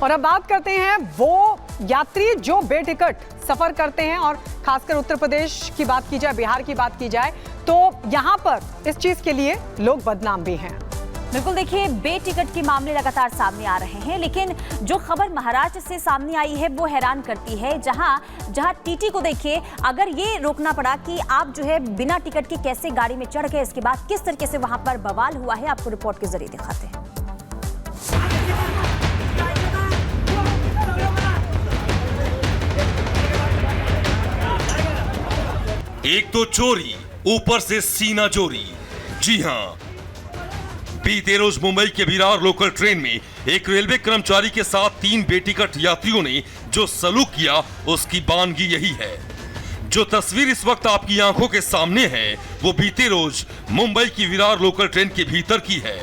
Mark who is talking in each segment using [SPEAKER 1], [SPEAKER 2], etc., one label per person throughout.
[SPEAKER 1] और अब बात करते हैं वो यात्री जो बेटिकट सफर करते हैं, और खासकर उत्तर प्रदेश की बात की जाए, बिहार की बात की जाए, तो यहां पर इस चीज के लिए लोग बदनाम भी हैं।
[SPEAKER 2] बिल्कुल, देखिए बेटिकट के मामले लगातार सामने आ रहे हैं, लेकिन जो खबर महाराष्ट्र से सामने आई है वो हैरान करती है। जहां टीटी को देखिए, अगर ये रोकना पड़ा कि आप जो है बिना टिकट के कैसे गाड़ी में चढ़ गए, इसके बाद किस तरीके से वहां पर बवाल हुआ है, आपको रिपोर्ट के जरिए दिखाते हैं।
[SPEAKER 3] एक तो चोरी, ऊपर से सीना चोरी। जी हां, बीते रोज मुंबई के विरार लोकल ट्रेन में एक रेलवे कर्मचारी के साथ 3 बेटिकट यात्रियों ने जो सलूक किया, उसकी बानगी यही है। जो तस्वीर इस वक्त आपकी आंखों के सामने है, वो बीते रोज मुंबई की विरार लोकल ट्रेन के भीतर की है।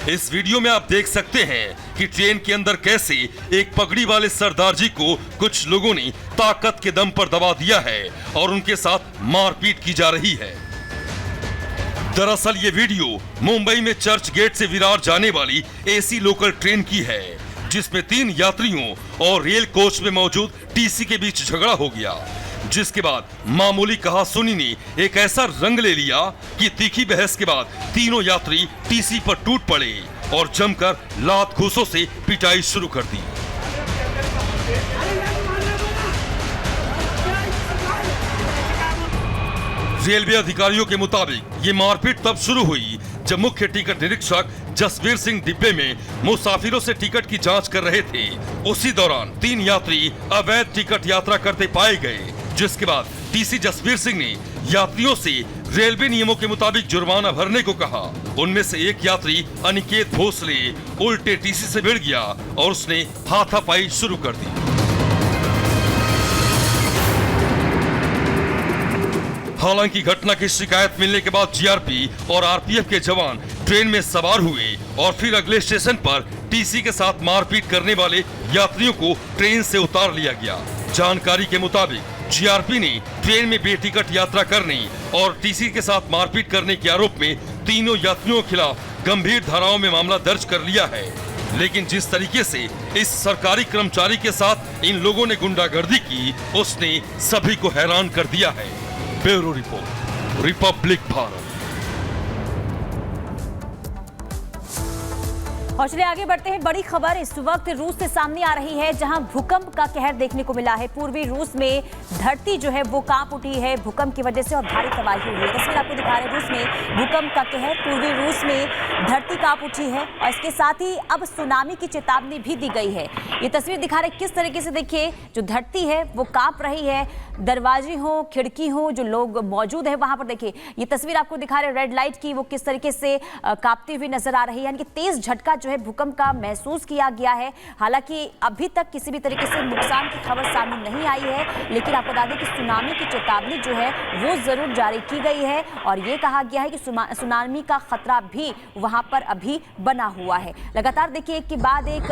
[SPEAKER 3] इस वीडियो में आप देख सकते हैं कि ट्रेन के अंदर कैसे एक पगड़ी वाले सरदार जी को कुछ लोगों ने ताकत के दम पर दबा दिया है और उनके साथ मारपीट की जा रही है। दरअसल ये वीडियो मुंबई में चर्च गेट से विरार जाने वाली एसी लोकल ट्रेन की है, जिसमें 3 यात्रियों और रेल कोच में मौजूद टीसी के बीच झगड़ा हो गया, जिसके बाद मामूली कहासुनी ने एक ऐसा रंग ले लिया कि तीखी बहस के बाद तीनों यात्री टीसी पर टूट पड़े और जमकर लात घूंसों से पिटाई शुरू कर दी। रेलवे अधिकारियों के मुताबिक ये मारपीट तब शुरू हुई जब मुख्य टिकट निरीक्षक जसवीर सिंह डिब्बे में मुसाफिरों से टिकट की जांच कर रहे थे। उसी दौरान 3 यात्री अवैध टिकट यात्रा करते पाए गए, जिसके बाद टीसी जसवीर सिंह ने यात्रियों से रेलवे नियमों के मुताबिक जुर्माना भरने को कहा। उनमें से एक यात्री अनिकेत भोसले उल्टे टीसी से भिड़ गया और उसने हाथापाई शुरू कर दी। हालांकि घटना की शिकायत मिलने के बाद जीआरपी और आरपीएफ के जवान ट्रेन में सवार हुए और फिर अगले स्टेशन पर टीसी के साथ मारपीट करने वाले यात्रियों को ट्रेन से उतार लिया गया। जानकारी के मुताबिक जीआरपी ने ट्रेन में बेटिकट यात्रा करने और टीसी के साथ मारपीट करने के आरोप में तीनों यात्रियों के खिलाफ गंभीर धाराओं में मामला दर्ज कर लिया है। लेकिन जिस तरीके से इस सरकारी कर्मचारी के साथ इन लोगों ने गुंडागर्दी की, उसने सभी को हैरान कर दिया है। Bureau report, Republic Bharat.
[SPEAKER 2] और चलिए आगे बढ़ते हैं। बड़ी खबर इस वक्त रूस से सामने आ रही है, जहां भूकंप का कहर देखने को मिला है। पूर्वी रूस में धरती जो है वो कांप उठी है भूकंप की वजह से और भारी तबाही हुई है। तस्वीर आपको दिखा रहे हैं, रूस में भूकंप का कहर, पूर्वी रूस में धरती कांप उठी है और इसके साथ ही अब सुनामी की चेतावनी भी दी गई है। ये तस्वीर दिखा रहे किस तरीके से, देखिए जो धरती है वो कांप रही है, दरवाजे हो, खिड़की हो, जो लोग मौजूद है वहां पर देखिए ये तस्वीर आपको दिखा रहे रेड लाइट की, वो किस तरीके से कांपती हुई नजर आ रही है। यानी कि तेज झटका जो है भूकंप का महसूस किया गया है। हालांकि अभी तक किसी भी तरीके से नुकसान की खबर सामने नहीं आई है, लेकिन आपको बता दें कि सुनामी की चेतावनी जो है वो जरूर जारी की गई है और ये कहा गया है कि सुनामी का खतरा भी वहां पर अभी बना हुआ है। लगातार देखिए एक के बाद एक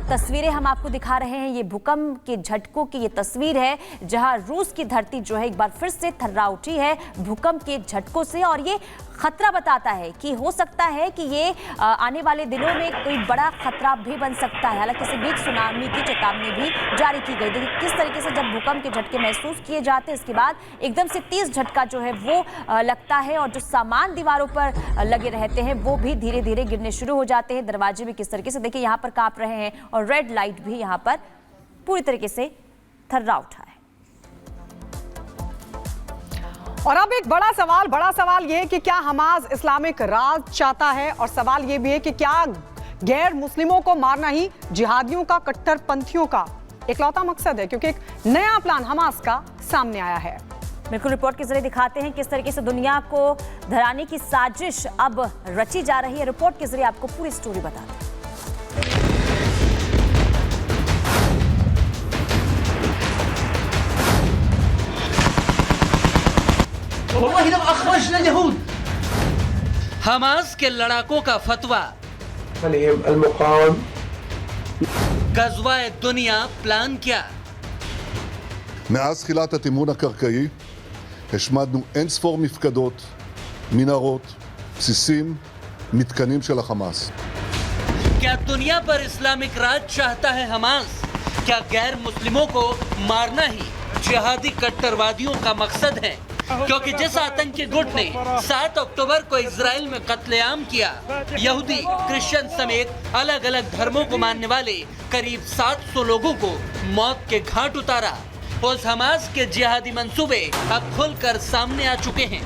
[SPEAKER 2] तस्वीरें हम आपको दिखा रहे हैं। ये भूकंप के झटकों की ये तस्वीर है, जहां रूस की धरती जो है एक बार फिर से थर्रा उठी है भूकंप के झटकों से, और ये खतरा बताता है कि हो सकता है कि ये आने वाले दिनों में कोई बड़ा खतरा भी बन सकता है। हालांकि इसी बीच सुनामी की चेतावनी भी जारी की गई। देखिए किस तरीके से जब भूकंप के झटके महसूस किए जाते हैं, इसके बाद एकदम से तेज झटका जो है वो लगता है और जो सामान दीवारों पर लगे रहते हैं वो भी धीरे धीरे गिरने शुरू हो जाते हैं। दरवाजे भी किस तरीके से देखिए यहाँ पर कांप रहे हैं और रेड लाइट भी यहाँ पर पूरी तरीके से थर्रा उठा है।
[SPEAKER 1] और अब एक बड़ा सवाल ये है कि क्या हमास इस्लामिक राज चाहता है, और सवाल ये भी है कि क्या गैर मुस्लिमों को मारना ही जिहादियों का, कट्टरपंथियों का इकलौता मकसद है, क्योंकि एक नया प्लान हमास का सामने आया है।
[SPEAKER 2] बिल्कुल, रिपोर्ट के जरिए दिखाते हैं किस तरीके से दुनिया को डराने की साजिश अब रची जा रही है। रिपोर्ट के जरिए आपको पूरी स्टोरी बताते हैं।
[SPEAKER 4] हमास के लड़ाकों का फतवा, गज़वा दुनिया प्लान क्या?
[SPEAKER 5] מאז תחילת התמרון הקרקעי השמדנו אין ספור מפקדות, מנהרות, בסיסים, מתקנים של החמאס.
[SPEAKER 4] क्या दुनिया पर इस्लामिक राज चाहता है हमास? क्या गैर मुस्लिमों को मारना ही जिहादी कट्टरवादियों का मकसद है? क्योंकि जिस आतंकी गुट ने 7 अक्टूबर को इजराइल में कत्लेआम किया, यहूदी, क्रिश्चियन समेत अलग अलग धर्मों को मानने वाले करीब 700 लोगों को मौत के घाट उतारा, उस हमास के जिहादी मंसूबे अब खुलकर सामने आ चुके हैं।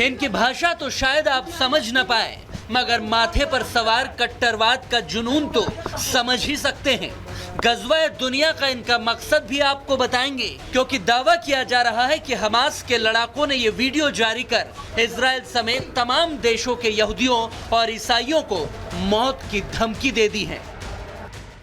[SPEAKER 4] इनकी भाषा तो शायद आप समझ न पाए, मगर माथे पर सवार कट्टरवाद का जुनून तो समझ ही सकते हैं। गज़वा दुनिया का इनका मकसद भी आपको बताएंगे, क्योंकि दावा किया जा रहा है कि हमास के लड़ाकों ने ये वीडियो जारी कर इजराइल समेत तमाम देशों के यहूदियों और ईसाइयों को मौत की धमकी दे दी है।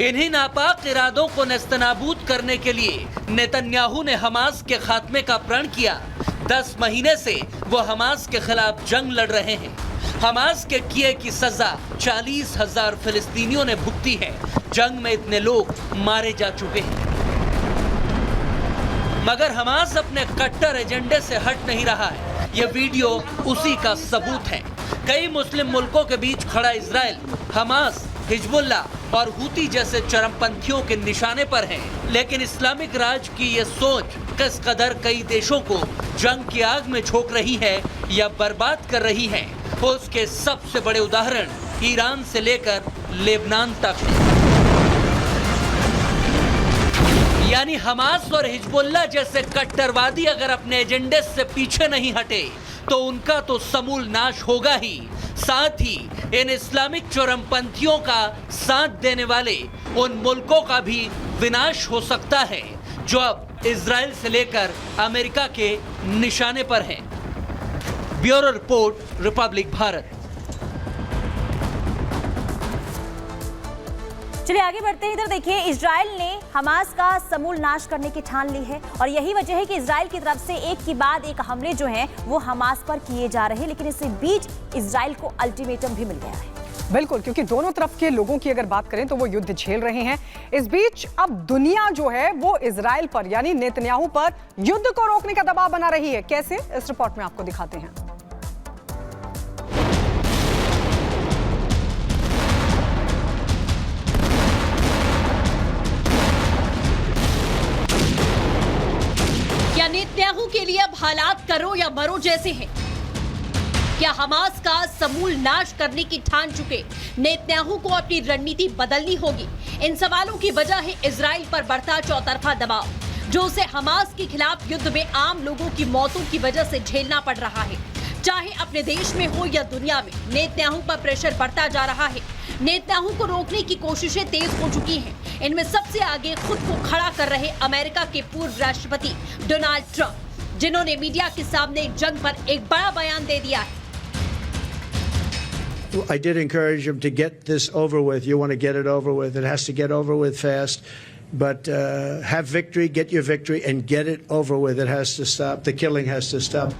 [SPEAKER 4] इन्हीं नापाक इरादों को नेस्तनाबूद करने के लिए नेतन्याहू ने हमास के खात्मे का प्रण किया। 10 महीने से वो हमास के खिलाफ जंग लड़ रहे हैं। हमास के किए की सजा 40,000 फिलिस्तीनियों ने भुगती है। जंग में इतने लोग मारे जा चुके हैं, मगर हमास अपने कट्टर एजेंडे से हट नहीं रहा है। ये वीडियो उसी का सबूत है। कई मुस्लिम मुल्कों के बीच खड़ा इजराइल हमास, हिजबुल्ला और हूती जैसे चरमपंथियों के निशाने पर है, लेकिन इस्लामिक राज की ये सोच किस कदर कई देशों को जंग की आग में झोंक रही है या बर्बाद कर रही है, उसके सबसे बड़े उदाहरण ईरान से लेकर लेबनान तक। यानी हमास और हिजबुल्ला जैसे कट्टरवादी अगर अपने एजेंडे से पीछे नहीं हटे तो उनका तो समूल नाश होगा ही, साथ ही इन इस्लामिक चरमपंथियों का साथ देने वाले उन मुल्कों का भी विनाश हो सकता है जो अब इजराइल से लेकर अमेरिका के निशाने पर हैं। Bureau report, Republic Bharat.
[SPEAKER 2] चलिए आगे बढ़ते हैं। इधर देखिए, इजराइल ने हमास का समूल नाश करने की ठान ली है और यही वजह है कि इजराइल की तरफ से एक के बाद एक हमले जो हैं वो हमास पर किए जा रहे हैं, लेकिन इसी बीच इजराइल को अल्टीमेटम भी मिल गया है।
[SPEAKER 1] बिल्कुल, क्योंकि दोनों तरफ के लोगों की अगर बात करें तो वो युद्ध झेल रहे हैं। इस बीच अब दुनिया जो है वो इजराइल पर यानी नेतन्याहू पर युद्ध को रोकने का दबाव बना रही है। कैसे, इस रिपोर्ट में आपको दिखाते हैं।
[SPEAKER 6] क्या नेतन्याहू के लिए अब हालात करो या मरो जैसे हैं? क्या हमास का समूल नाश करने की ठान चुके नेतन्याहू को अपनी रणनीति बदलनी होगी? इन सवालों की वजह है इजराइल पर बढ़ता चौतरफा दबाव, जो उसे हमास के खिलाफ युद्ध में आम लोगों की मौतों की वजह से झेलना पड़ रहा है। चाहे अपने देश में हो या दुनिया में, नेतन्याहू पर प्रेशर बढ़ता जा रहा है। नेतन्याहू को रोकने की कोशिशें तेज हो चुकी हैं। इनमें सबसे आगे खुद को खड़ा कर रहे अमेरिका के पूर्व राष्ट्रपति डोनाल्ड ट्रंप, जिन्होंने मीडिया के सामने जंग पर एक बड़ा बयान दे दिया है।
[SPEAKER 7] I did encourage him to get this over with. You want to get it over with. It has to get over with fast. But have victory, get your victory, and get it over with. It has to stop. The killing has to stop.